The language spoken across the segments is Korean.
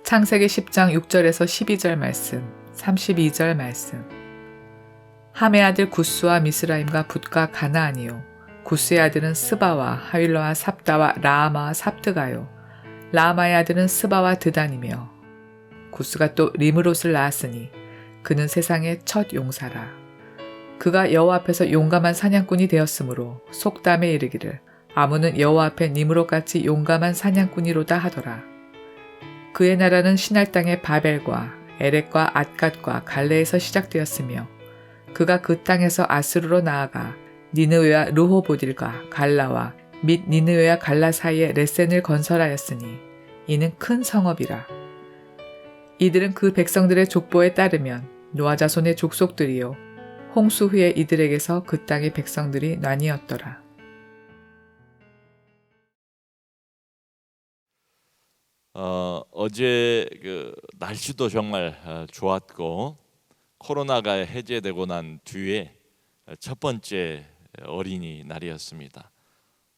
창세기 10장 6절에서 12절 말씀, 32절 말씀. 함의 아들 구스와 미스라임과 붓과 가나안이요. 구스의 아들은 스바와 하윌라와 삽다와 라아마와 삽드가요. 라아마의 아들은 스바와 드단이며 구스가 또 리므롯을 낳았으니 그는 세상의 첫 용사라. 그가 여호와 앞에서 용감한 사냥꾼이 되었으므로 속담에 이르기를 아무는 여호와 앞에 니므롯같이 용감한 사냥꾼이로다 하더라. 그의 나라는 시날 땅의 바벨과 에렉과 앗갓과 갈레에서 시작되었으며 그가 그 땅에서 아스루로 나아가 니느웨와 르호보딜과 갈라와 및 니느웨와 갈라 사이에 레센을 건설하였으니 이는 큰 성읍이라. 이들은 그 백성들의 족보에 따르면 노아 자손의 족속들이요 홍수 후에 이들에게서 그 땅의 백성들이 나뉘었더라. 어제 날씨도 정말 좋았고 코로나가 해제되고 난 뒤에 첫 번째 어린이날이었습니다.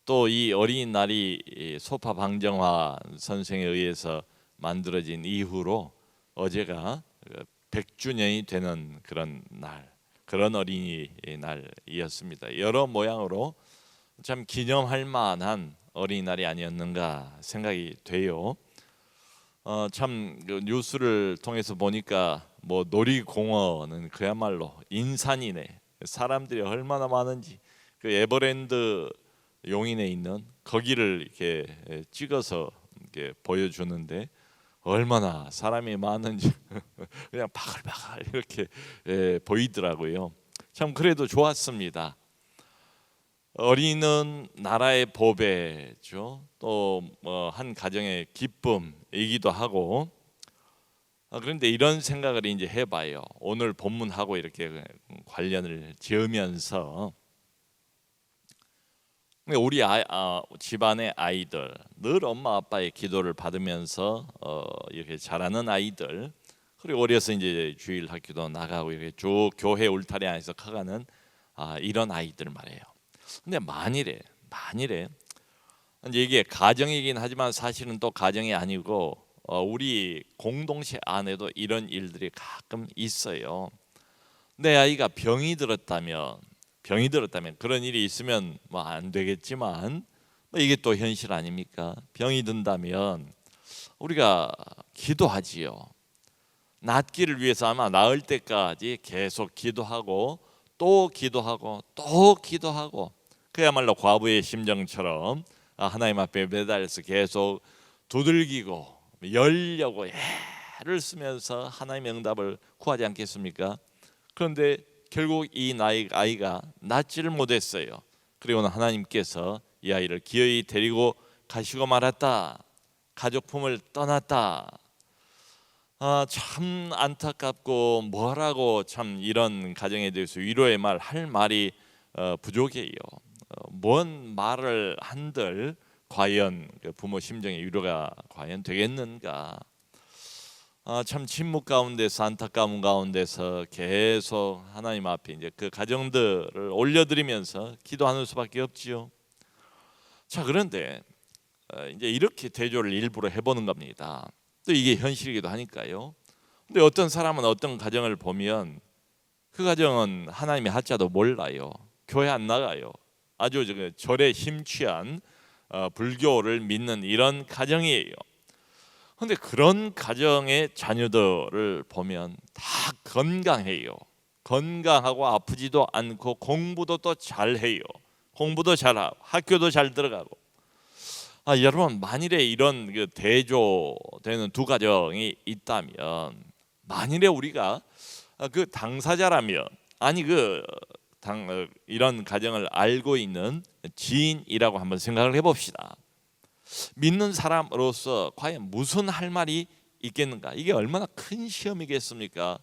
또 이 어린이날이 소파 방정화 선생에 의해서 만들어진 이후로 어제가 100주년이 되는 그런 어린이날이었습니다. 여러 모양으로 참 기념할 만한 어린이날이 아니었는가 생각이 돼요. 참 뉴스를 통해서 보니까 뭐 놀이공원은 그야말로 인산이네. 사람들이 얼마나 많은지 그 에버랜드 용인에 있는 거기를 이렇게 찍어서 이렇게 보여주는데 얼마나 사람이 많은지 그냥 바글바글 이렇게 보이더라고요. 참 그래도 좋았습니다. 어린이는 나라의 보배죠. 또 한 가정의 기쁨이기도 하고. 그런데 이런 생각을 이제 해봐요. 오늘 본문하고 이렇게 관련을 지으면서 우리 집안의 아이들 늘 엄마 아빠의 기도를 받으면서 이렇게 자라는 아이들, 그리고 어려서 이제 주일 학교도 나가고 이렇게 쭉 교회 울타리 안에서 커가는 이런 아이들 말이에요. 근데 만일에 이제 이게 가정이긴 하지만 사실은 또 가정이 아니고 우리 공동체 안에도 이런 일들이 가끔 있어요. 내 아이가 병이 들었다면 그런 일이 있으면 뭐 안 되겠지만 이게 또 현실 아닙니까? 병이 든다면 우리가 기도하지요. 낫기를 위해서 아마 나을 때까지 계속 기도하고 또 기도하고 또 기도하고, 그야말로 과부의 심정처럼 하나님 앞에 매달려서 계속 두들기고 열려고 애를 쓰면서 하나님의 응답을 구하지 않겠습니까? 그런데 결국 이 아이가 낫지를 못했어요. 그리고는 하나님께서 이 아이를 기어이 데리고 가시고 말았다. 가족품을 떠났다. 참 안타깝고 뭐라고 참 이런 가정에 대해서 위로의 말 할 말이 부족해요. 뭔 말을 한들 과연 부모 심정의 위로가 과연 되겠는가? 참 침묵 가운데서 안타까움 가운데서 계속 하나님 앞에 이제 그 가정들을 올려드리면서 기도하는 수밖에 없지요. 자, 그런데 이제 이렇게 대조를 일부러 해보는 겁니다. 또 이게 현실이기도 하니까요. 근데 어떤 사람은 어떤 가정을 보면 그 가정은 하나님의 하자도 몰라요. 교회 안 나가요. 아주 절에 심취한 불교를 믿는 이런 가정이에요. 그런데 그런 가정의 자녀들을 보면 다 건강해요. 건강하고 아프지도 않고 공부도 또 잘해요. 공부도 잘하고 학교도 잘 들어가고. 여러분, 만일에 이런 대조되는 두 가정이 있다면, 만일에 우리가 그 당사자라면, 아니 이런 가정을 알고 있는 지인이라고 한번 생각을 해봅시다. 믿는 사람으로서 과연 무슨 할 말이 있겠는가? 이게 얼마나 큰 시험이겠습니까?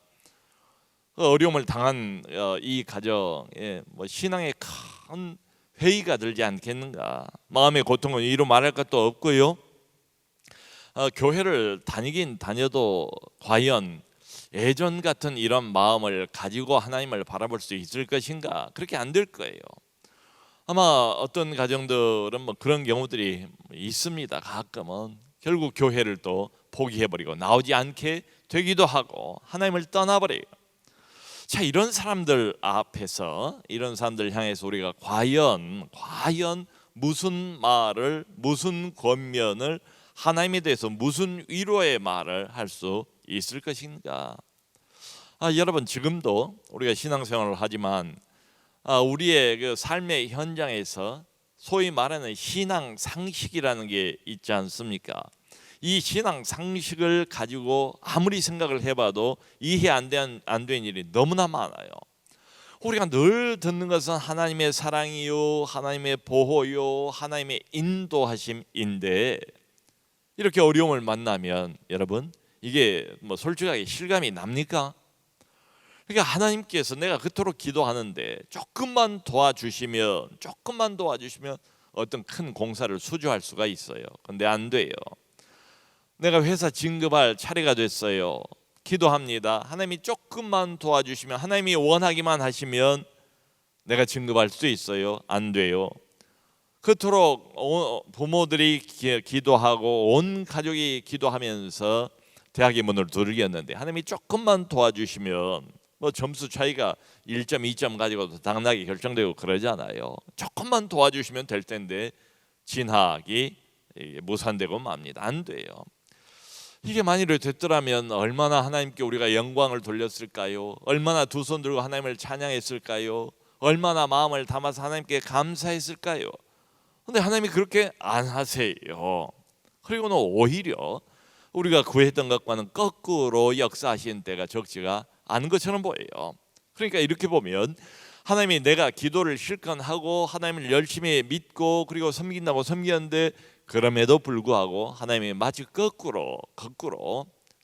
어려움을 당한 이 가정에 신앙의 큰 회의가 들지 않겠는가? 마음의 고통은 이루 말할 것도 없고요. 교회를 다니긴 다녀도 과연 예전 같은 이런 마음을 가지고 하나님을 바라볼 수 있을 것인가? 그렇게 안 될 거예요. 아마 어떤 가정들은 그런 경우들이 있습니다. 가끔은 결국 교회를 또 포기해버리고 나오지 않게 되기도 하고 하나님을 떠나버려요. 자, 이런 사람들 앞에서, 이런 사람들 향해서 우리가 과연 무슨 말을, 무슨 권면을, 하나님에 대해서 무슨 위로의 말을 할 수 있을 것인가? 여러분, 지금도 우리가 신앙생활을 하지만 우리의 그 삶의 현장에서 소위 말하는 신앙 상식이라는 게 있지 않습니까? 이 신앙 상식을 가지고 아무리 생각을 해봐도 이해 안 된 일이 너무나 많아요. 우리가 늘 듣는 것은 하나님의 사랑이요, 하나님의 보호요, 하나님의 인도하심인데, 이렇게 어려움을 만나면 여러분, 이게 뭐 솔직하게 실감이 납니까? 그러니까 하나님께서 내가 그토록 기도하는데 조금만 도와주시면 어떤 큰 공사를 수주할 수가 있어요. 근데 안 돼요. 내가 회사 진급할 차례가 됐어요. 기도합니다. 하나님이 조금만 도와주시면, 하나님이 원하기만 하시면 내가 진급할 수 있어요. 안 돼요. 그토록 부모들이 기도하고 온 가족이 기도하면서 대학의 문을 두들겼는데 하나님이 조금만 도와주시면 뭐 점수 차이가 1점, 2점 가지고도 당락이 결정되고 그러잖아요. 조금만 도와주시면 될 텐데 진학이 무산되고 맙니다. 안 돼요. 이게 만일에 됐더라면 얼마나 하나님께 우리가 영광을 돌렸을까요? 얼마나 두 손 들고 하나님을 찬양했을까요? 얼마나 마음을 담아서 하나님께 감사했을까요? 근데 하나님이 그렇게 안 하세요. 그리고는 오히려 우리가 구했던 것과는 거꾸로 역사하신 때가 적지가 않은 것처럼 보여요. 그러니까 이렇게 보면 하나님이 내가 기도를 실컷 하고 하나님을 열심히 믿고 그리고 섬긴다고 섬겼는데, 그럼에도 불구하고 하나님이 마치 거꾸로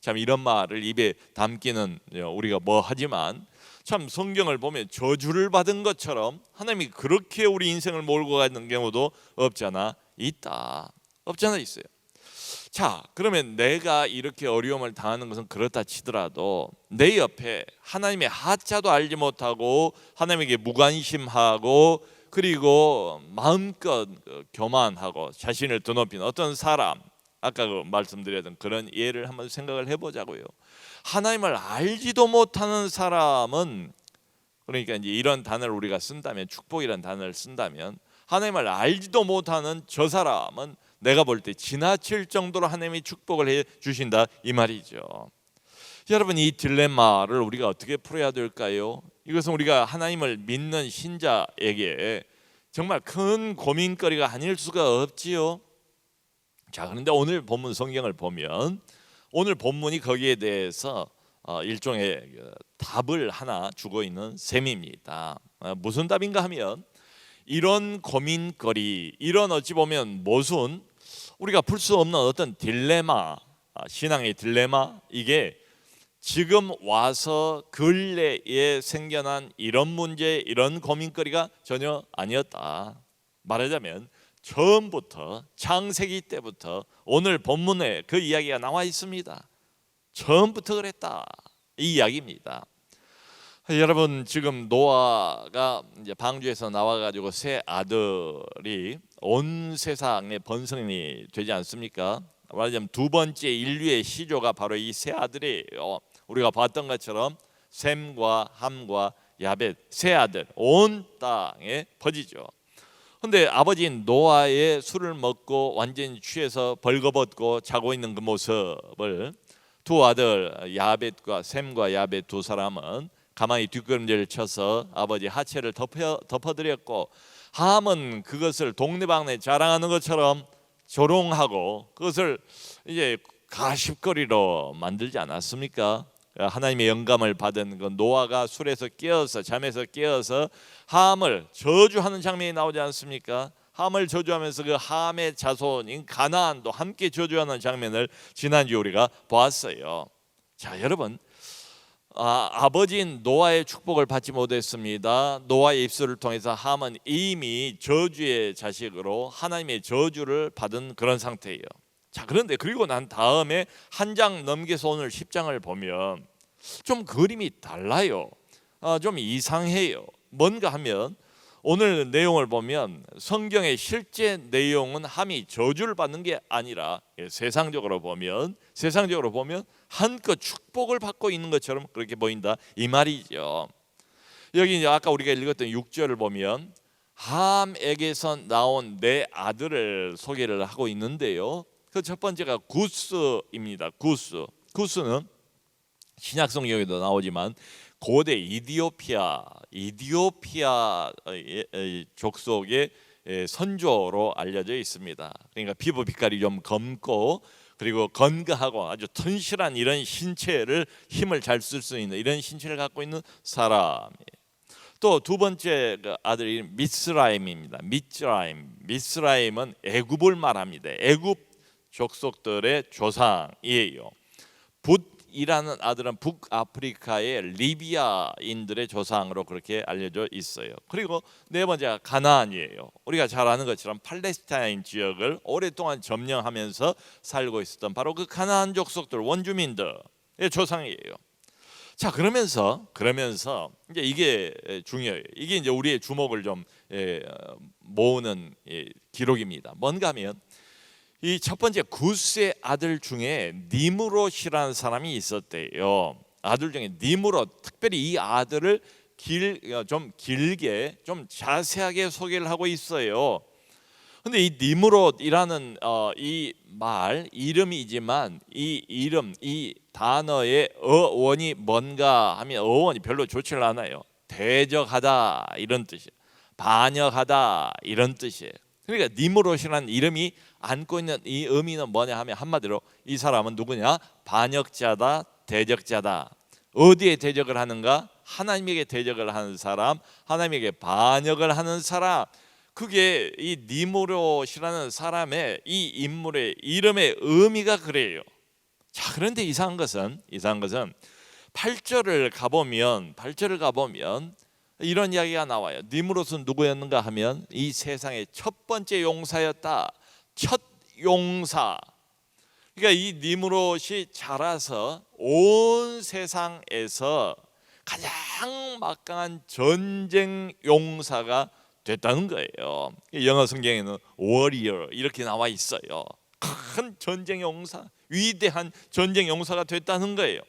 참 이런 말을 입에 담기는 우리가 뭐 하지만 참 성경을 보면 저주를 받은 것처럼 하나님이 그렇게 우리 인생을 몰고 가는 경우도 없잖아 있어요. 자, 그러면 내가 이렇게 어려움을 당하는 것은 그렇다 치더라도 내 옆에 하나님의 하자도 알지 못하고 하나님에게 무관심하고 그리고 마음껏 교만하고 자신을 드높이는 어떤 사람, 아까 말씀드렸던 그런 예를 한번 생각을 해보자고요. 하나님을 알지도 못하는 사람은, 그러니까 이제 이런 단어를 우리가 쓴다면, 축복이라는 단어를 쓴다면, 하나님을 알지도 못하는 저 사람은 내가 볼 때 지나칠 정도로 하나님이 축복을 해 주신다 이 말이죠. 여러분, 이 딜레마를 우리가 어떻게 풀어야 될까요? 이것은 우리가 하나님을 믿는 신자에게 정말 큰 고민거리가 아닐 수가 없지요. 자, 그런데 오늘 본문 성경을 보면 오늘 본문이 거기에 대해서 일종의 답을 하나 주고 있는 셈입니다. 무슨 답인가 하면, 이런 고민거리, 이런 어찌 보면 모순, 우리가 풀 수 없는 어떤 딜레마, 신앙의 딜레마, 이게 지금 와서 근래에 생겨난 이런 문제, 이런 고민거리가 전혀 아니었다. 말하자면 처음부터, 창세기 때부터 오늘 본문에 그 이야기가 나와 있습니다. 처음부터 그랬다, 이 이야기입니다. 여러분, 지금 노아가 이제 방주에서 나와가지고 새 아들이 온 세상에 번성이 되지 않습니까? 말하자면 두 번째 인류의 시조가 바로 이 새 아들이에요. 우리가 봤던 것처럼 셈과 함과 야벳, 새 아들 온 땅에 퍼지죠. 근데 아버지인 노아의 술을 먹고 완전히 취해서 벌거벗고 자고 있는 그 모습을 두 아들 야벳과 셈과 야벳 두 사람은 가만히 뒷걸음질을 쳐서 아버지 하체를 덮어드렸고, 함은 그것을 동네방네 자랑하는 것처럼 조롱하고 그것을 이제 가십거리로 만들지 않았습니까? 하나님의 영감을 받은 그 노아가 술에서 깨어서, 잠에서 깨어서 함을 저주하는 장면이 나오지 않습니까? 함을 저주하면서 그 함의 자손인 가나안도 함께 저주하는 장면을 지난주에 우리가 보았어요. 자, 여러분, 아버지인 노아의 축복을 받지 못했습니다. 노아의 입술을 통해서 함은 이미 저주의 자식으로 하나님의 저주를 받은 그런 상태예요. 자, 그런데 그리고 난 다음에 한 장 넘겨서 오늘 10장을 보면 좀 그림이 달라요. 좀 이상해요. 뭔가 하면 오늘 내용을 보면 성경의 실제 내용은 함이 저주를 받는 게 아니라 세상적으로 보면 한껏 축복을 받고 있는 것처럼 그렇게 보인다 이 말이죠. 여기 이제 아까 우리가 읽었던 6절을 보면 함에게서 나온 내 아들을 소개를 하고 있는데요. 그 첫 번째가 구스입니다. 구스는 신약 성경에도 나오지만 고대 이디오피아 족속의 선조로 알려져 있습니다. 그러니까 피부 빛깔이 좀 검고 그리고 건강하고 아주 튼실한 이런 신체를 힘을 잘 쓸 수 있는 이런 신체를 갖고 있는 사람이에요. 또 두 번째 아들이 미스라임입니다. 미스라임은 애굽을 말합니다. 애굽 족속들의 조상이에요. 붓이라는 아들은 북아프리카의 리비아인들의 조상으로 그렇게 알려져 있어요. 그리고 네 번째가 가나안이에요. 우리가 잘 아는 것처럼 팔레스타인 지역을 오랫동안 점령하면서 살고 있었던 바로 그 가나안 족속들 원주민들의 조상이에요. 자, 그러면서 이제 이게 중요해요. 이게 이제 우리의 주목을 좀 모으는 기록입니다. 뭔가 하면 이 첫 번째 구스의 아들 중에 니므롯이라는 사람이 있었대요. 아들 중에 니므롯, 특별히 이 아들을 좀 길게 좀 자세하게 소개를 하고 있어요. 근데 이 니므롯이라는 이 말 이름이지만 이 이름 이 단어의 어원이 뭔가 하면 어원이 별로 좋지를 않아요. 대적하다 이런 뜻이에요. 반역하다 이런 뜻이에요. 그러니까 니므롯이라는 이름이 안고 있는 이 의미는 뭐냐 하면 한마디로 이 사람은 누구냐? 반역자다, 대적자다. 어디에 대적을 하는가? 하나님에게 대적을 하는 사람, 하나님에게 반역을 하는 사람. 그게 이 니므롯이라는 사람의 이 인물의 이름의 의미가 그래요. 자, 그런데 이상한 것은 8절을 가보면 이런 이야기가 나와요. 니므롯은 누구였는가 하면 이 세상의 첫 번째 용사였다. 첫 용사. 그러니까 이 니므롯이 자라서 온 세상에서 가장 막강한 전쟁 용사가 됐다는 거예요. 영어 성경에는 warrior 이렇게 나와 있어요. 큰 전쟁 용사, 위대한 전쟁 용사가 됐다는 거예요.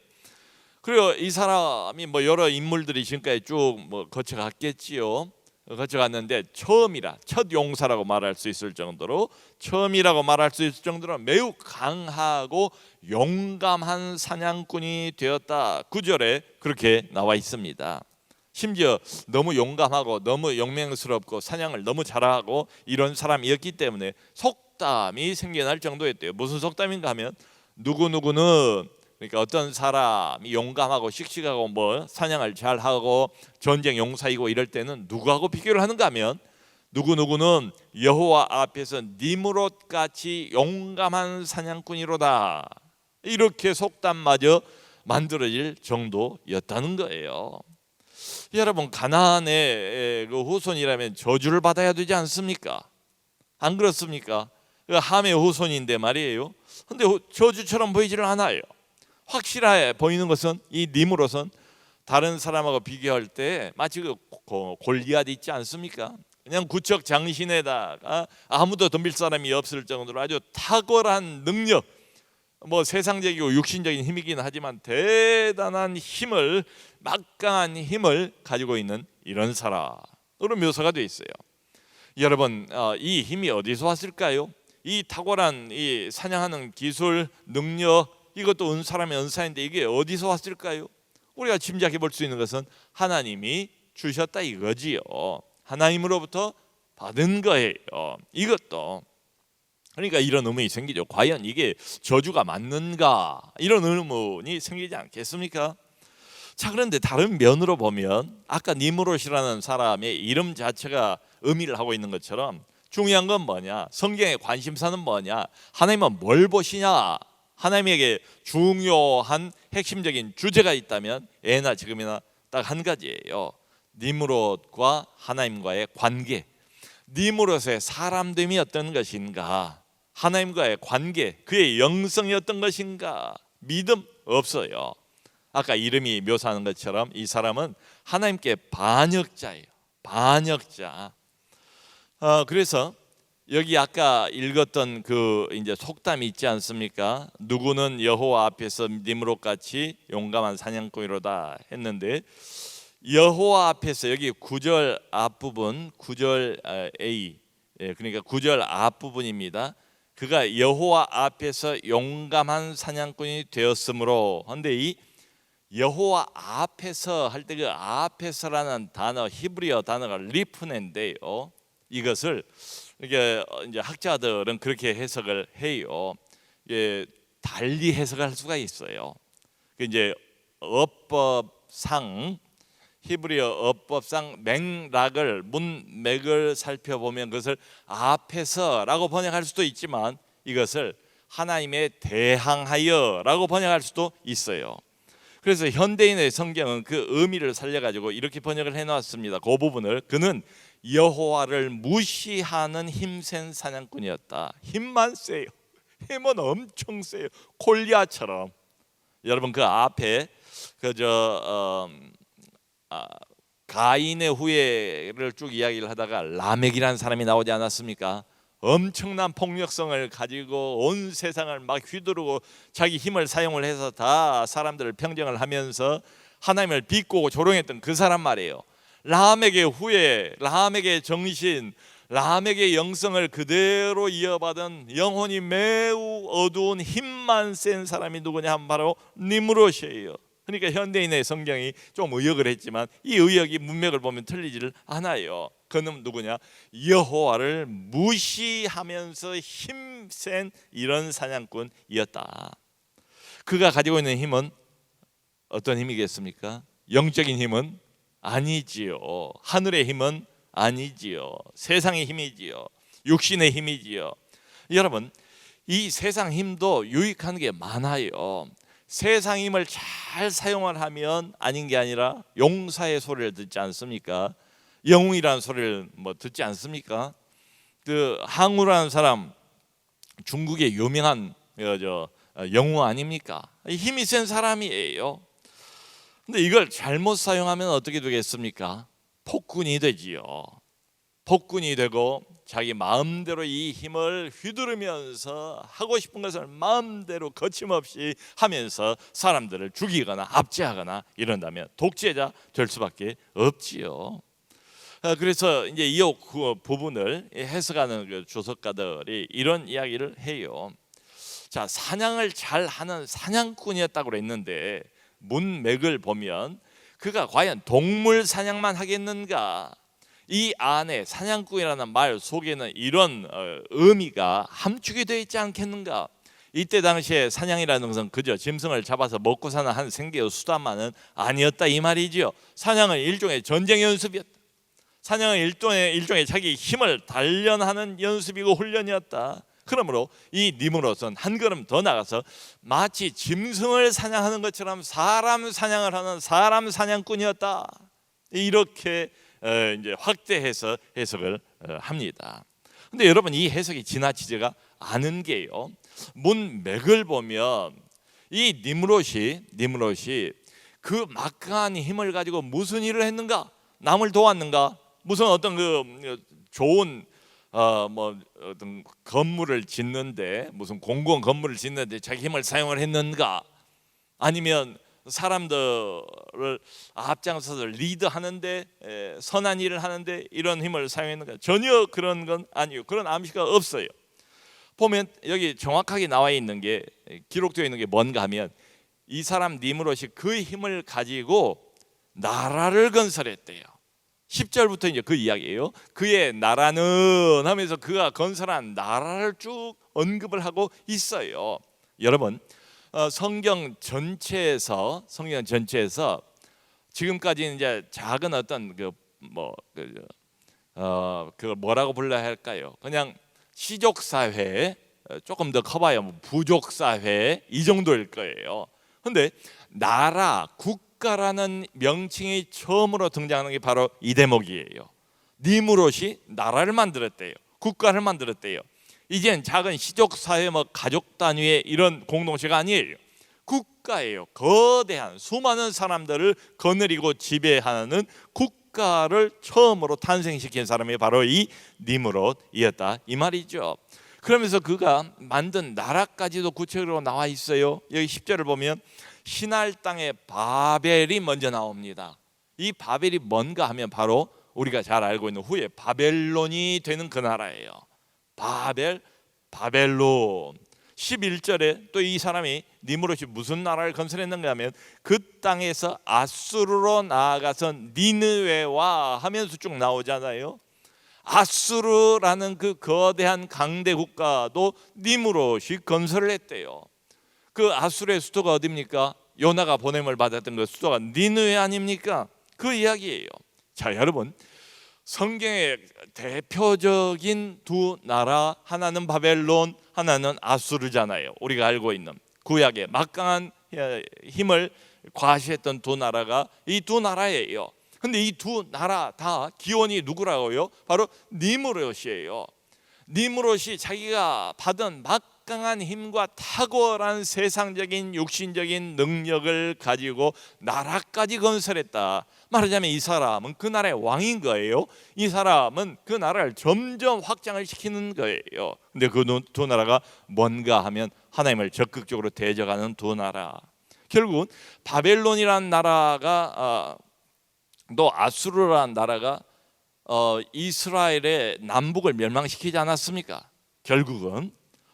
그리고 이 사람이 뭐 여러 인물들이 지금까지 쭉 뭐 거쳐갔겠지요. 거쳐갔는데 첫 용사라고 말할 수 있을 정도로 매우 강하고 용감한 사냥꾼이 되었다. 9절에 그렇게 나와 있습니다. 심지어 너무 용감하고 너무 용맹스럽고 사냥을 너무 잘하고 이런 사람이었기 때문에 속담이 생겨날 정도였대요. 무슨 속담인가 하면 누구누구는 그러니까 어떤 사람이 용감하고 씩씩하고 뭐 사냥을 잘하고 전쟁 용사이고 이럴 때는 누구하고 비교를 하는가 하면 누구누구는 여호와 앞에서 니므롯 같이 용감한 사냥꾼이로다. 이렇게 속담마저 만들어질 정도였다는 거예요. 여러분, 가나안의 그 후손이라면 저주를 받아야 되지 않습니까? 안 그렇습니까? 함의 후손인데 말이에요. 근데 저주처럼 보이지를 않아요. 확실해 보이는 것은 이 니므롯은 다른 사람하고 비교할 때 마치 그 골리앗 있지 않습니까? 그냥 구척 장신에다가 아무도 덤빌 사람이 없을 정도로 아주 탁월한 능력, 뭐 세상적이고 육신적인 힘이긴 하지만 대단한 힘을, 막강한 힘을 가지고 있는 이런 사람으로 묘사가 되어 있어요. 여러분, 이 힘이 어디서 왔을까요? 이 탁월한 이 사냥하는 기술, 능력, 이것도 사람의 은사인데 이게 어디서 왔을까요? 우리가 짐작해 볼 수 있는 것은 하나님이 주셨다 이거지요. 하나님으로부터 받은 거예요. 이것도. 그러니까 이런 의문이 생기죠. 과연 이게 저주가 맞는가? 이런 의문이 생기지 않겠습니까? 자, 그런데 다른 면으로 보면 아까 니므롯이라는 사람의 이름 자체가 의미를 하고 있는 것처럼 중요한 건 뭐냐? 성경의 관심사는 뭐냐? 하나님은 뭘 보시냐? 하나님에게 중요한 핵심적인 주제가 있다면 예나 지금이나 딱 한 가지예요. 니므롯과 하나님과의 관계. 니므롯의 사람됨이 어떤 것인가? 하나님과의 관계, 그의 영성이 어떤 것인가? 믿음 없어요. 아까 이름이 묘사하는 것처럼 이 사람은 하나님께 반역자예요. 반역자. 그래서 여기 아까 읽었던 그 이제 속담이 있지 않습니까? 누구는 여호와 앞에서 니므롯 같이 용감한 사냥꾼이로다 했는데, 여호와 앞에서 여기 9절 앞부분 9절 A, 그러니까 9절 앞부분입니다. 그가 여호와 앞에서 용감한 사냥꾼이 되었으므로. 근데 이 여호와 앞에서 할 때 그 앞에서라는 단어, 히브리어 단어가 리프넨데요. 이것을 이게 이제 학자들은 그렇게 해석을 해요. 달리 해석할 수가 있어요. 이제 어법상, 히브리어 어법상 맥락을, 문맥을 살펴보면 그것을 앞에서라고 번역할 수도 있지만 이것을 하나님에 대항하여라고 번역할 수도 있어요. 그래서 현대인의 성경은 그 의미를 살려가지고 이렇게 번역을 해놨습니다. 그 부분을, 그는 여호와를 무시하는 힘센 사냥꾼이었다. 힘만 세요. 힘은 엄청 세요. 골리앗처럼. 여러분 그 앞에 가인의 후예를 쭉 이야기를 하다가 라멕이라는 사람이 나오지 않았습니까? 엄청난 폭력성을 가지고 온 세상을 막 휘두르고 자기 힘을 사용을 해서 다 사람들을 평정을 하면서 하나님을 비꼬고 조롱했던 그 사람 말이에요. 라멕의 후예, 라멕의 정신, 라멕의 영성을 그대로 이어받은 영혼이 매우 어두운 힘만 센 사람이 누구냐 하면 바로 니므롯이에요. 그러니까 현대인의 성경이 좀 의역을 했지만 이 의역이 문맥을 보면 틀리지를 않아요. 그는 누구냐? 여호와를 무시하면서 힘센 이런 사냥꾼이었다. 그가 가지고 있는 힘은 어떤 힘이겠습니까? 영적인 힘은 아니지요. 하늘의 힘은 아니지요. 세상의 힘이지요. 육신의 힘이지요. 여러분, 이 세상 힘도 유익한 게 많아요. 세상 힘을 잘 사용을 하면 아닌 게 아니라 용사의 소리를 듣지 않습니까? 영웅이라는 소리를 듣지 않습니까? 그 항우라는 사람, 중국의 유명한 영웅 아닙니까? 힘이 센 사람이에요. 근데 이걸 잘못 사용하면 어떻게 되겠습니까? 폭군이 되지요. 폭군이 되고 자기 마음대로 이 힘을 휘두르면서 하고 싶은 것을 마음대로 거침없이 하면서 사람들을 죽이거나 압제하거나 이런다면 독재자 될 수밖에 없지요. 그래서 이제 이 부분을 해석하는 그 주석가들이 이런 이야기를 해요. 자, 사냥을 잘하는 사냥꾼이었다고 그랬는데 문맥을 보면 그가 과연 동물 사냥만 하겠는가? 이 안에 사냥꾼이라는 말 속에는 이런 의미가 함축이 되어 있지 않겠는가? 이때 당시에 사냥이라는 것은 그저 짐승을 잡아서 먹고 사는 한 생계의 수단만은 아니었다 이 말이지요. 사냥은 일종의 전쟁 연습이었다. 사냥은 일종의 자기 힘을 단련하는 연습이고 훈련이었다. 그러므로 이 니므롯은 한 걸음 더 나가서 마치 짐승을 사냥하는 것처럼 사람 사냥을 하는 사람 사냥꾼이었다. 이렇게 이제 확대해서 해석을 합니다. 근데 여러분, 이 해석이 지나치지가 않은 게요. 문맥을 보면 이 니므롯이 그 막강한 힘을 가지고 무슨 일을 했는가? 남을 도왔는가? 무슨 어떤 그 좋은 어떤 건물을 짓는데, 무슨 공공 건물을 짓는데 자기 힘을 사용을 했는가? 아니면 사람들을 앞장서서 리드하는데 선한 일을 하는데 이런 힘을 사용했는가? 전혀 그런 건 아니요. 그런 암시가 없어요. 보면 여기 정확하게 나와 있는 게, 기록되어 있는 게 뭔가 하면 이 사람 니므롯이 그 힘을 가지고 나라를 건설했대요. 10절부터 이제 그 이야기예요. 그의 나라는 하면서 그가 건설한 나라를 쭉 언급을 하고 있어요. 여러분, 성경 전체에서 지금까지 이제 작은 어떤 그걸 뭐라고 불러야 할까요? 그냥 시족 사회, 조금 더 커봐야 부족 사회 이 정도일 거예요. 근데 나라, 국가라는 명칭이 처음으로 등장하는 게 바로 이 대목이에요. 니므롯이 나라를 만들었대요. 국가를 만들었대요. 이젠 작은 시족 사회, 가족 단위의 이런 공동체가 아니에요. 국가예요. 거대한 수많은 사람들을 거느리고 지배하는 국가를 처음으로 탄생시킨 사람이 바로 이 니므롯이었다 이 말이죠. 그러면서 그가 만든 나라까지도 구체적으로 나와 있어요. 여기 10절을 보면 신할 땅의 바벨이 먼저 나옵니다. 이 바벨이 뭔가 하면 바로 우리가 잘 알고 있는 후에 바벨론이 되는 그 나라예요. 바벨론. 11절에 또 이 사람이 니므롯이 무슨 나라를 건설했는가 하면 그 땅에서 아수르로 나아가서 니느웨와 하면서 쭉 나오잖아요. 아수르라는 그 거대한 강대 국가도 니므롯이 건설을 했대요. 그 아수르의 수도가 어디입니까? 요나가 보냄을 받았던 그 수도가 니느웨 아닙니까? 그 이야기예요. 자, 여러분, 성경의 대표적인 두 나라, 하나는 바벨론, 하나는 아수르잖아요. 우리가 알고 있는 구약의 막강한 힘을 과시했던 두 나라가 이 두 나라예요. 근데 이 두 나라 다 기원이 누구라고요? 바로 니므롯이에요. 니므롯이 자기가 받은 막강한 힘과 탁월한 세상적인 육신적인 능력을 가지고 나라까지 건설했다. 말하자면 이 사람은 그 나라의 왕인 거예요. 이 사람은 그 나라를 점점 확장을 시키는 거예요. 근데 그 두 나라가 뭔가 하면 하나님을 적극적으로 대적하는 두 나라. 결국은 바벨론이라는 나라가 또 아수르라는 나라가 이스라엘의 남북을 멸망시키지 않았습니까? 결국은.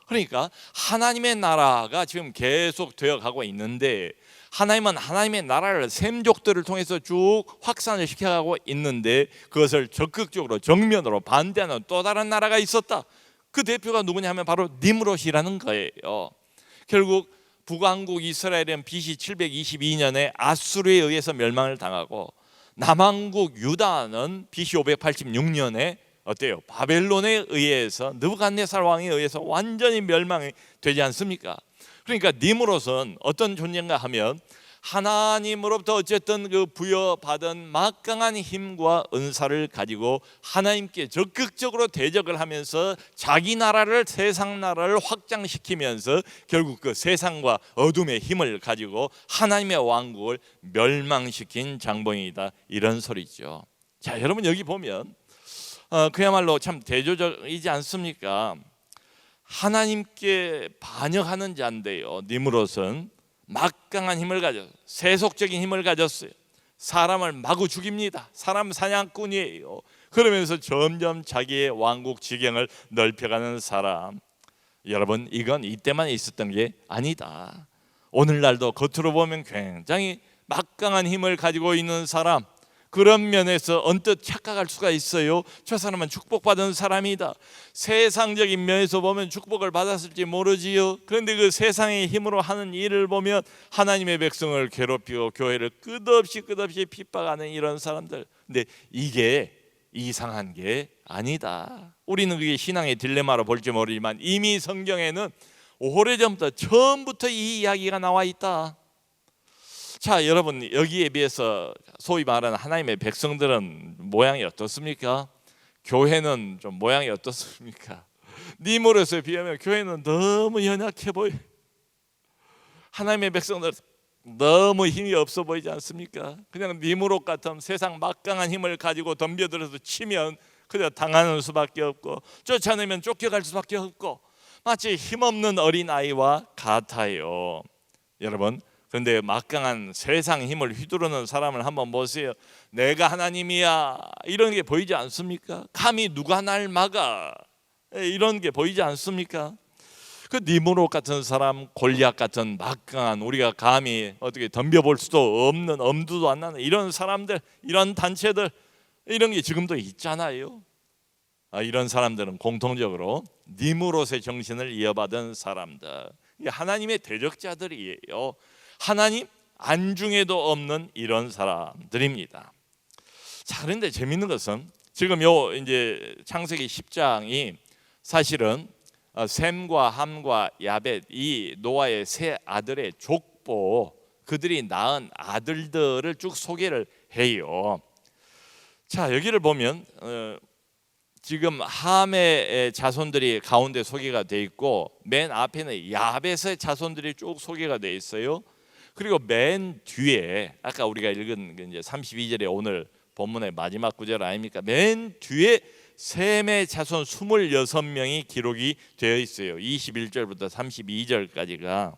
그러니까 하나님의 나라가 지금 계속 되어가고 있는데, 하나님은 하나님의 나라를 셈족들을 통해서 쭉 확산을 시켜가고 있는데 그것을 적극적으로 정면으로 반대하는 또 다른 나라가 있었다. 그 대표가 누구냐면 바로 니므롯이라는 거예요. 결국 북왕국 이스라엘은 BC 722년에 아수르에 의해서 멸망을 당하고, 남왕국 유다는 BC 586년에 어때요? 바벨론에 의해서, 느부갓네살 왕에 의해서 완전히 멸망이 되지 않습니까? 그러니까 니므롯은 어떤 존재인가 하면 하나님으로부터 어쨌든 그 부여받은 막강한 힘과 은사를 가지고 하나님께 적극적으로 대적을 하면서 자기 나라를, 세상 나라를 확장시키면서 결국 그 세상과 어둠의 힘을 가지고 하나님의 왕국을 멸망시킨 장본인이다, 이런 소리죠. 자, 여러분 여기 보면 그야말로 참 대조적이지 않습니까? 하나님께 반역하는 자인데요, 니므롯은 막강한 힘을 가졌어요. 세속적인 힘을 가졌어요. 사람을 마구 죽입니다. 사람 사냥꾼이에요. 그러면서 점점 자기의 왕국 지경을 넓혀가는 사람. 여러분, 이건 이때만 있었던 게 아니다. 오늘날도 겉으로 보면 굉장히 막강한 힘을 가지고 있는 사람, 그런 면에서 언뜻 착각할 수가 있어요. 저 사람은 축복받은 사람이다. 세상적인 면에서 보면 축복을 받았을지 모르지요. 그런데 그 세상의 힘으로 하는 일을 보면 하나님의 백성을 괴롭히고 교회를 끝없이 핍박하는 이런 사람들. 근데 이게 이상한 게 아니다. 우리는 그게 신앙의 딜레마로 볼지 모르지만 이미 성경에는 오래전부터 처음부터 이 이야기가 나와 있다. 자, 여러분, 여기에 비해서 소위 말하는 하나님의 백성들은 모양이 어떻습니까? 교회는 좀 모양이 어떻습니까? 니므롯에 비하면 교회는 너무 연약해 보여. 하나님의 백성들 너무 힘이 없어 보이지 않습니까? 그냥 니므롯 같은 세상 막강한 힘을 가지고 덤벼들어서 치면 그저 당하는 수밖에 없고, 쫓아내면 쫓겨갈 수밖에 없고, 마치 힘없는 어린아이와 같아요. 여러분, 그런데 막강한 세상 힘을 휘두르는 사람을 한번 보세요. 내가 하나님이야, 이런 게 보이지 않습니까? 감히 누가 날 막아, 이런 게 보이지 않습니까? 그 니므롯 같은 사람, 골리앗 같은 막강한, 우리가 감히 어떻게 덤벼볼 수도 없는, 엄두도 안 나는 이런 사람들, 이런 단체들, 이런 게 지금도 있잖아요. 이런 사람들은 공통적으로 니므롯의 정신을 이어받은 사람들, 하나님의 대적자들이에요. 하나님 안중에도 없는 이런 사람들입니다. 자, 그런데 재밌는 것은 지금 요 이제 창세기 10장이 사실은 셈과 함과 야벳, 이 노아의 세 아들의 족보, 그들이 낳은 아들들을 쭉 소개를 해요. 자, 여기를 보면 지금 함의 자손들이 가운데 소개가 돼 있고, 맨 앞에는 야벳의 자손들이 쭉 소개가 돼 있어요. 그리고 맨 뒤에 아까 우리가 읽은 이제 32절에 오늘 본문의 마지막 구절 아닙니까? 맨 뒤에 셈의 자손 26명이 기록이 되어 있어요. 21절부터 32절까지가.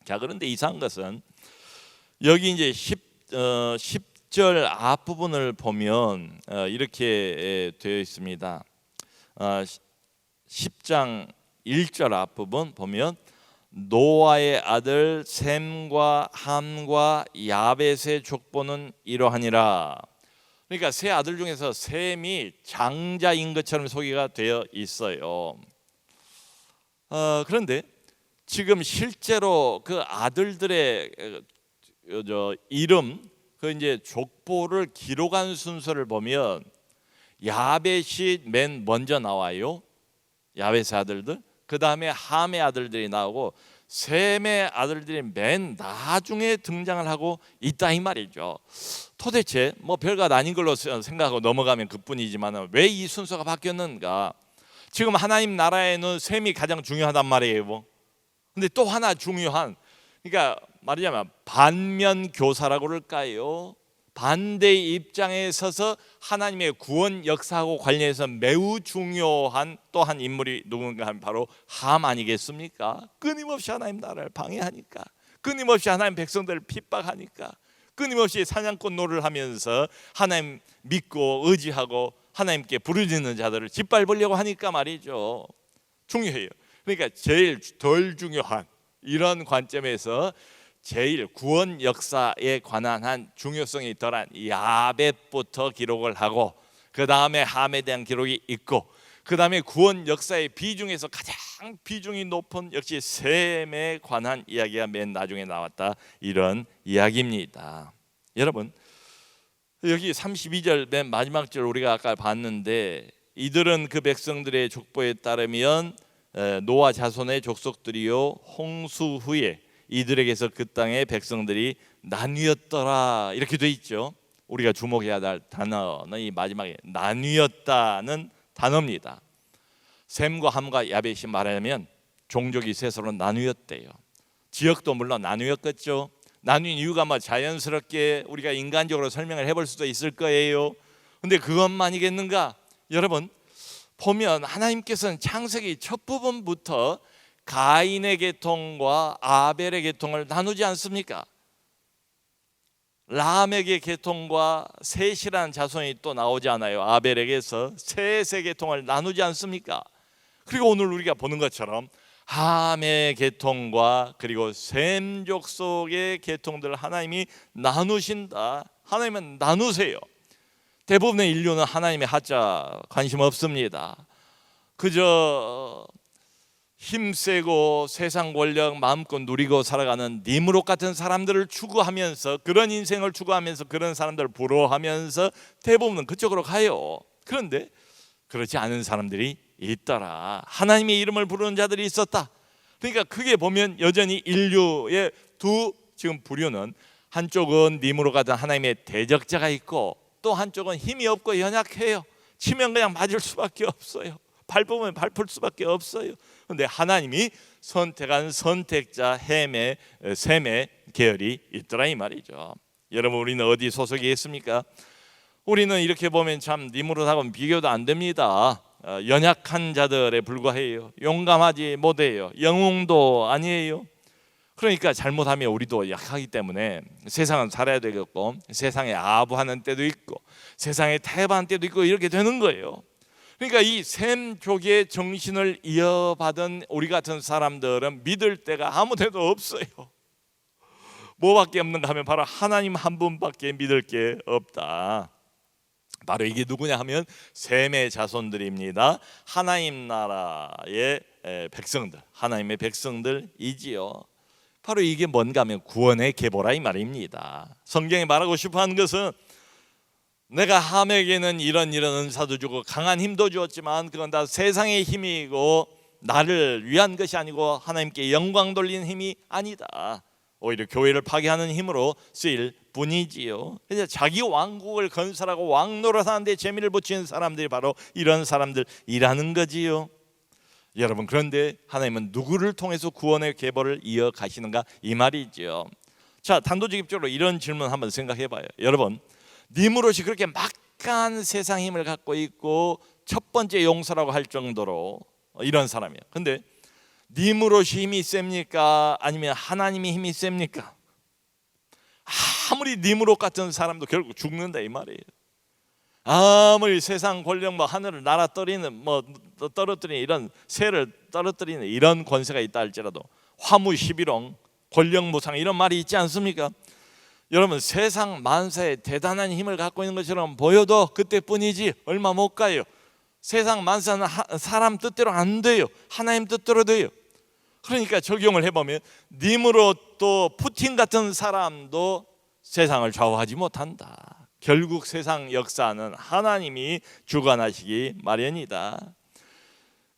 자, 그런데 이상한 것은 여기 이제 10절 앞부분을 보면 이렇게 되어 있습니다. 10장 1절 앞부분 보면 노아의 아들 셈과 함과 야벳의 족보는 이러하니라. 그러니까 세 아들 중에서 셈이 장자인 것처럼 소개가 되어 있어요. 그런데 지금 실제로 그 아들들의 이름, 그 이제 족보를 기록한 순서를 보면 야벳이 맨 먼저 나와요. 야벳의 아들들. 그 다음에 함의 아들들이 나오고 셈의 아들들이 맨 나중에 등장을 하고 있다 이 말이죠. 도대체 뭐 별것 아닌 걸로 생각하고 넘어가면 그뿐이지만 왜 이 순서가 바뀌었는가? 지금 하나님 나라에는 셈이 가장 중요하단 말이에요. 근데 또 하나 중요한, 그러니까 말하자면 반면 교사라고 그럴까요? 반대의 입장에 서서 하나님의 구원 역사하고 관련해서 매우 중요한 또 한 인물이 누군가 하면 바로 함 아니겠습니까? 끊임없이 하나님 나라를 방해하니까, 끊임없이 하나님 백성들을 핍박하니까, 끊임없이 사냥꾼 노릇을 하면서 하나님 믿고 의지하고 하나님께 부르짖는 자들을 짓밟으려고 하니까 말이죠. 중요해요. 그러니까 제일 덜 중요한 이런 관점에서 제일 구원 역사에 관한 한 중요성이 덜한 야벳부터 기록을 하고, 그 다음에 함에 대한 기록이 있고, 그 다음에 구원 역사의 비중에서 가장 비중이 높은 역시 셈에 관한 이야기가 맨 나중에 나왔다, 이런 이야기입니다. 여러분, 여기 32절 맨 마지막 절 우리가 아까 봤는데, 이들은 그 백성들의 족보에 따르면 노아 자손의 족속들이요 홍수 후에 이들에게서 그 땅의 백성들이 나뉘었더라, 이렇게 돼 있죠. 우리가 주목해야 할 단어는 이 마지막에 나뉘었다는 단어입니다. 셈과 함과 야벳이 말하자면 종족이 셋으로 나뉘었대요. 지역도 물론 나뉘었겠죠. 나뉜 이유가 뭐 자연스럽게 우리가 인간적으로 설명을 해볼 수도 있을 거예요. 근데 그것만이겠는가? 여러분 보면 하나님께서는 창세기 첫 부분부터 가인의 계통과 아벨의 계통을 나누지 않습니까? 람에게 계통과 셋이라는 자손이 또 나오지 않아요? 아벨에게서 셋의 계통을 나누지 않습니까? 그리고 오늘 우리가 보는 것처럼 함의 계통과 그리고 셈 족속의 계통들을 하나님이 나누신다. 하나님은 나누세요. 대부분의 인류는 하나님의 하자 관심 없습니다. 그저 힘세고 세상 권력 마음껏 누리고 살아가는 니므롯 같은 사람들을 추구하면서, 그런 인생을 추구하면서 그런 사람들을 부러워하면서 대부분은 그쪽으로 가요. 그런데 그렇지 않은 사람들이 있더라. 하나님의 이름을 부르는 자들이 있었다. 그러니까 크게 보면 여전히 인류의 두 지금 부류는, 한쪽은 니므롯 같은 하나님의 대적자가 있고 또 한쪽은 힘이 없고 연약해요. 치면 그냥 맞을 수밖에 없어요. 밟으면 밟을 수밖에 없어요. 그런데 하나님이 선택한 선택자 셈의 계열이 있더라 이 말이죠. 여러분 우리는 어디 소속이 있습니까? 우리는 이렇게 보면 참 니므롯하고는 비교도 안 됩니다. 연약한 자들에 불과해요. 용감하지 못해요. 영웅도 아니에요. 그러니까 잘못하면 우리도 약하기 때문에 세상은 살아야 되겠고, 세상에 아부하는 때도 있고 세상에 타협하는 때도 있고 이렇게 되는 거예요. 그러니까 이 셈족의 정신을 이어받은 우리 같은 사람들은 믿을 데가 아무 데도 없어요. 뭐밖에 없는가 하면 바로 하나님 한 분밖에 믿을 게 없다. 바로 이게 누구냐 하면 셈의 자손들입니다. 하나님 나라의 백성들, 하나님의 백성들이지요. 바로 이게 뭔가 하면 구원의 계보라 이 말입니다. 성경이 말하고 싶어하는 것은 내가 함에게는 이런 은사도 주고 강한 힘도 주었지만 그건 다 세상의 힘이고 나를 위한 것이 아니고 하나님께 영광 돌리는 힘이 아니다. 오히려 교회를 파괴하는 힘으로 쓰일 뿐이지요. 그래서 자기 왕국을 건설하고 왕노릇하는 데 재미를 붙이는 사람들이 바로 이런 사람들이라는 거지요. 여러분 그런데 하나님은 누구를 통해서 구원의 계보를 이어가시는가 이 말이죠. 자, 단도직입적으로 이런 질문 한번 생각해 봐요. 여러분 니무롯이 그렇게 막강한 세상 힘을 갖고 있고 첫 번째 용서라고 할 정도로 이런 사람이에요. 근데 니무롯이 힘이 셉니까? 아니면 하나님이 힘이 셉니까? 아무리 니무롯 같은 사람도 결국 죽는다 이 말이에요. 아무리 세상 권력 하늘을 날아떨이는 떨어뜨리는 이런 새를 떨어뜨리는 이런 권세가 있다 할지라도 화무 시비롱 권력무상 이런 말이 있지 않습니까? 여러분 세상 만사에 대단한 힘을 갖고 있는 것처럼 보여도 그때뿐이지 얼마 못 가요. 세상 만사는 사람 뜻대로 안 돼요. 하나님 뜻대로 돼요. 그러니까 적용을 해보면 니무롯도 푸틴 같은 사람도 세상을 좌우하지 못한다. 결국 세상 역사는 하나님이 주관하시기 마련이다.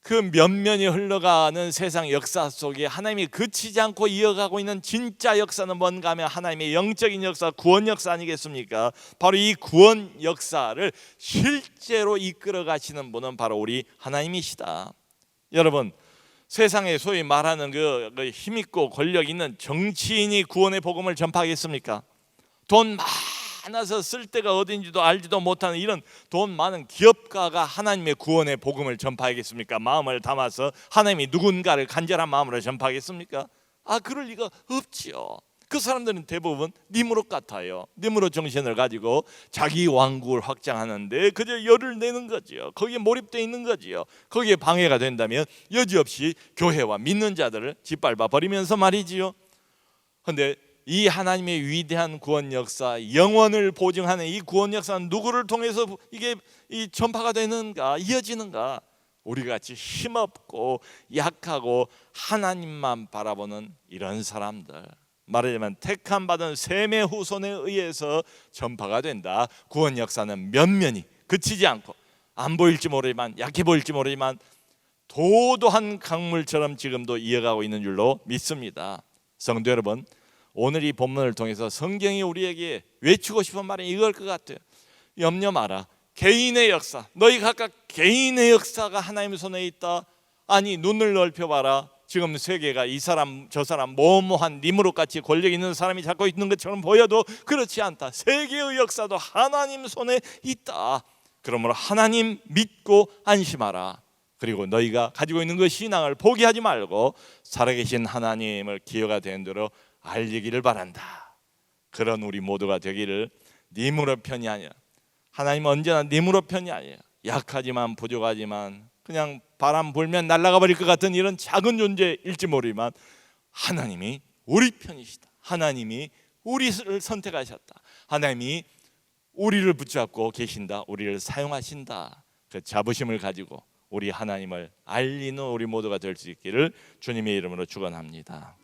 그 면면이 흘러가는 세상 역사 속에 하나님이 그치지 않고 이어가고 있는 진짜 역사는 뭔가 하면 하나님의 영적인 역사, 구원 역사 아니겠습니까? 바로 이 구원 역사를 실제로 이끌어 가시는 분은 바로 우리 하나님이시다. 여러분 세상에 소위 말하는 그 힘있고 권력 있는 정치인이 구원의 복음을 전파하겠습니까? 돈 많아서 쓸 데가 어딘지도 알지도 못하는 이런 돈 많은 기업가가 하나님의 구원의 복음을 전파하겠습니까? 마음을 담아서 하나님이 누군가를 간절한 마음으로 전파하겠습니까? 그럴 리가 없지요. 그 사람들은 대부분 니무롯 같아요. 니무롯 정신을 가지고 자기 왕국을 확장하는데 그저 열을 내는 거지요. 거기에 몰입되어 있는 거지요. 거기에 방해가 된다면 여지없이 교회와 믿는 자들을 짓밟아 버리면서 말이지요. 그런데 이 하나님의 위대한 구원 역사, 영원을 보증하는 이 구원 역사는 누구를 통해서 이게 이 전파가 되는가, 이어지는가? 우리 같이 힘없고 약하고 하나님만 바라보는 이런 사람들, 말하자면 택함 받은 셈의 후손에 의해서 전파가 된다. 구원 역사는 면면이 그치지 않고 안 보일지 모르지만 약해 보일지 모르지만 도도한 강물처럼 지금도 이어가고 있는 줄로 믿습니다. 성도 여러분, 오늘 이 본문을 통해서 성경이 우리에게 외치고 싶은 말은 이걸 것 같아요. 염려 마라. 개인의 역사, 너희 각각 개인의 역사가 하나님의 손에 있다. 아니 눈을 넓혀봐라. 지금 세계가 이 사람 저 사람 모모한 니무롯같이 권력 있는 사람이 잡고 있는 것처럼 보여도 그렇지 않다. 세계의 역사도 하나님 손에 있다. 그러므로 하나님 믿고 안심하라. 그리고 너희가 가지고 있는 그 신앙을 포기하지 말고 살아계신 하나님을 기여가 되는 대로 알리기를 바란다. 그런 우리 모두가 되기를. 니무롯 편이 아니라 하나님은 언제나 니무롯 편이 아니에요. 약하지만 부족하지만 그냥 바람 불면 날아가 버릴 것 같은 이런 작은 존재일지 모르지만 하나님이 우리 편이시다. 하나님이 우리를 선택하셨다. 하나님이 우리를 붙잡고 계신다. 우리를 사용하신다. 그 자부심을 가지고 우리 하나님을 알리는 우리 모두가 될 수 있기를 주님의 이름으로 축원합니다.